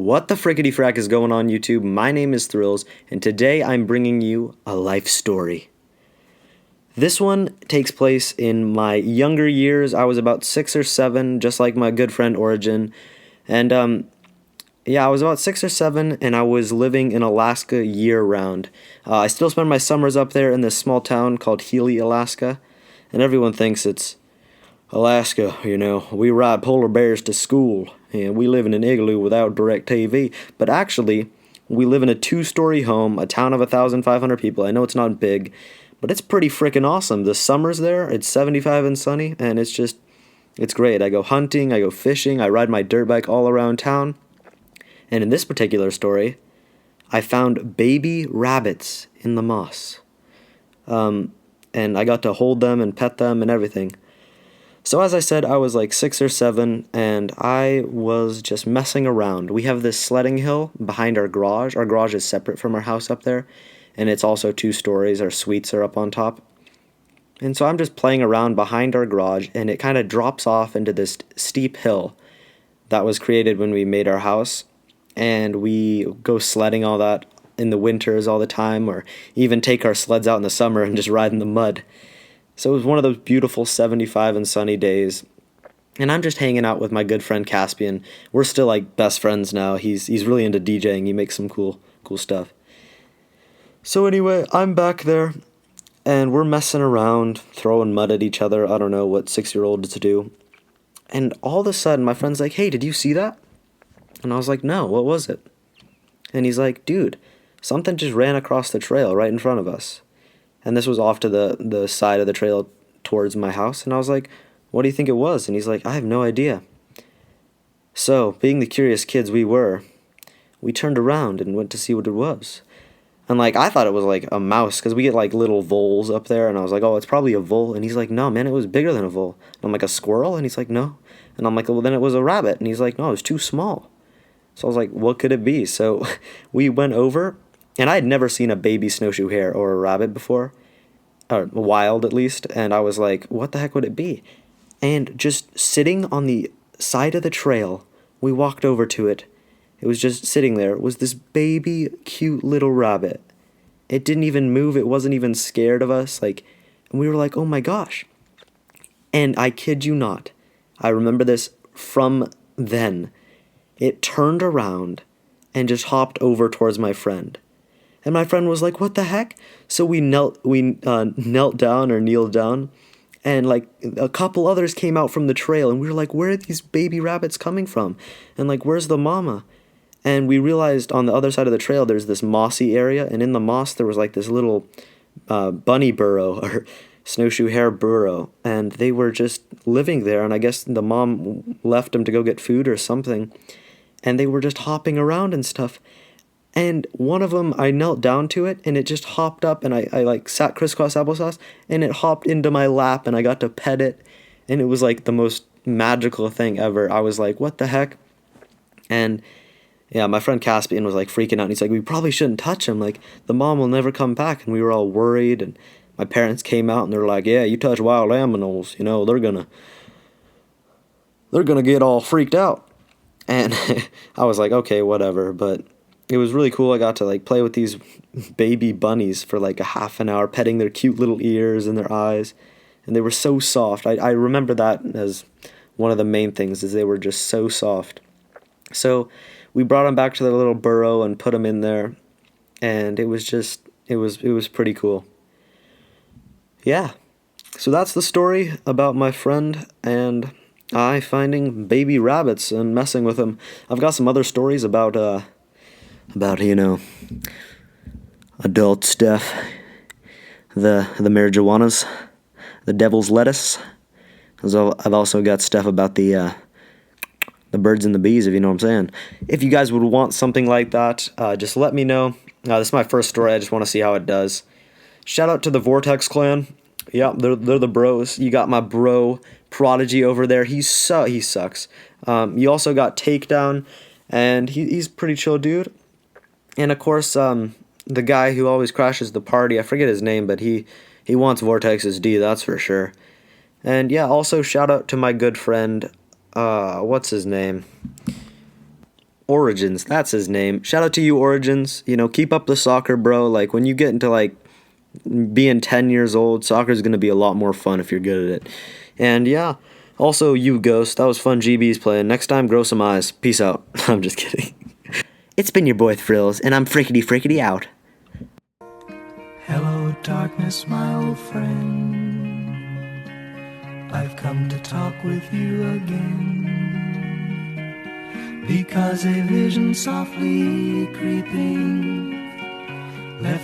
What the frickety frack is going on, YouTube? My name is Thrills, and today I'm bringing you a life story. This one takes place in my younger years. I was about 6 or 7, just like my good friend Origin. And, I was about 6 or 7, and I was living in Alaska year-round. I still spend my summers up there in this small town called Healy, Alaska. And everyone thinks it's Alaska, we ride polar bears to school, and we live in an igloo without direct TV. But actually, we live in a 2-story home, a town of 1,500 people. I know it's not big, but it's pretty freaking awesome. The summers there, it's 75 and sunny, and it's great. I go hunting, I go fishing, I ride my dirt bike all around town. And in this particular story, I found baby rabbits in the moss. And I got to hold them and pet them and everything. So as I said, I was like 6 or 7, and I was just messing around. We have this sledding hill behind our garage. Our garage is separate from our house up there, and it's also 2 stories. Our suites are up on top. And so I'm just playing around behind our garage, and it kind of drops off into this steep hill that was created when we made our house. And we go sledding all that in the winters all the time, or even take our sleds out in the summer and just ride in the mud. So it was one of those beautiful 75 and sunny days, and I'm just hanging out with my good friend Caspian. We're still like best friends now. He's really into DJing. He makes some cool stuff. So anyway, I'm back there, and we're messing around, throwing mud at each other. I don't know what 6-year-olds do. And all of a sudden, my friend's like, "Hey, did you see that?" And I was like, "No, what was it?" And he's like, "Dude, something just ran across the trail right in front of us." And this was off to the side of the trail towards my house. And I was like, "What do you think it was?" And he's like, "I have no idea." So, being the curious kids we were, we turned around and went to see what it was. And I thought it was like a mouse, because we get like little voles up there. And I was like, "Oh, it's probably a vole." And he's like, "No, man, it was bigger than a vole." And I'm like, "A squirrel?" And he's like, "No." And I'm like, "Well, then it was a rabbit." And he's like, "No, it was too small." So I was like, "What could it be?" So we went over. And I had never seen a baby snowshoe hare or a rabbit before, or wild at least, and I was like, what the heck would it be? And just sitting on the side of the trail, we walked over to it. It was just sitting there. It was this baby, cute little rabbit. It didn't even move. It wasn't even scared of us. And we were like, oh my gosh. And I kid you not, I remember this from then. It turned around and just hopped over towards my friend. And my friend was like, "What the heck?" So we knelt down or kneeled down, and a couple others came out from the trail, and we were like, "Where are these baby rabbits coming from? And where's the mama?" And we realized on the other side of the trail there's this mossy area, and in the moss there was this little bunny burrow or snowshoe hare burrow, and they were just living there. And I guess the mom left them to go get food or something, and they were just hopping around and stuff. And one of them, I knelt down to it, and it just hopped up, and I sat crisscross applesauce, and it hopped into my lap, and I got to pet it, and it was the most magical thing ever. I was like, what the heck? And yeah, my friend Caspian was freaking out, and he's like, "We probably shouldn't touch him, the mom will never come back." And we were all worried, and my parents came out, and they're like, "Yeah, you touch wild animals, they're gonna get all freaked out." And I was like, okay, whatever, but it was really cool. I got to play with these baby bunnies for a half an hour, petting their cute little ears and their eyes, and they were so soft. I remember that as one of the main things, is they were just so soft. So we brought them back to their little burrow and put them in there, and it was pretty cool. Yeah, so that's the story about my friend and I finding baby rabbits and messing with them. I've got some other stories about adult stuff, the marijuanas, the devil's lettuce. I've also got stuff about the birds and the bees, if you know what I'm saying. If you guys would want something like that, just let me know. This is my first story. I just want to see how it does. Shout out to the Vortex clan. Yeah, they're the bros. You got my bro Prodigy over there. He sucks. You also got Takedown, and he's a pretty chill dude. And of course, the guy who always crashes the party, I forget his name, but he wants Vortex's D, that's for sure. And yeah, also shout out to my good friend, what's his name? Origins, that's his name. Shout out to you, Origins. You know, keep up the soccer, bro. Like, when you get into, like, being 10 years old, soccer's going to be a lot more fun if you're good at it. And yeah, also you, Ghost. That was fun GB's playing. Next time, grow some eyes. Peace out. I'm just kidding. It's been your boy Thrills, and I'm frickety out. Hello, darkness, my old friend. I've come to talk with you again, because a vision softly creeping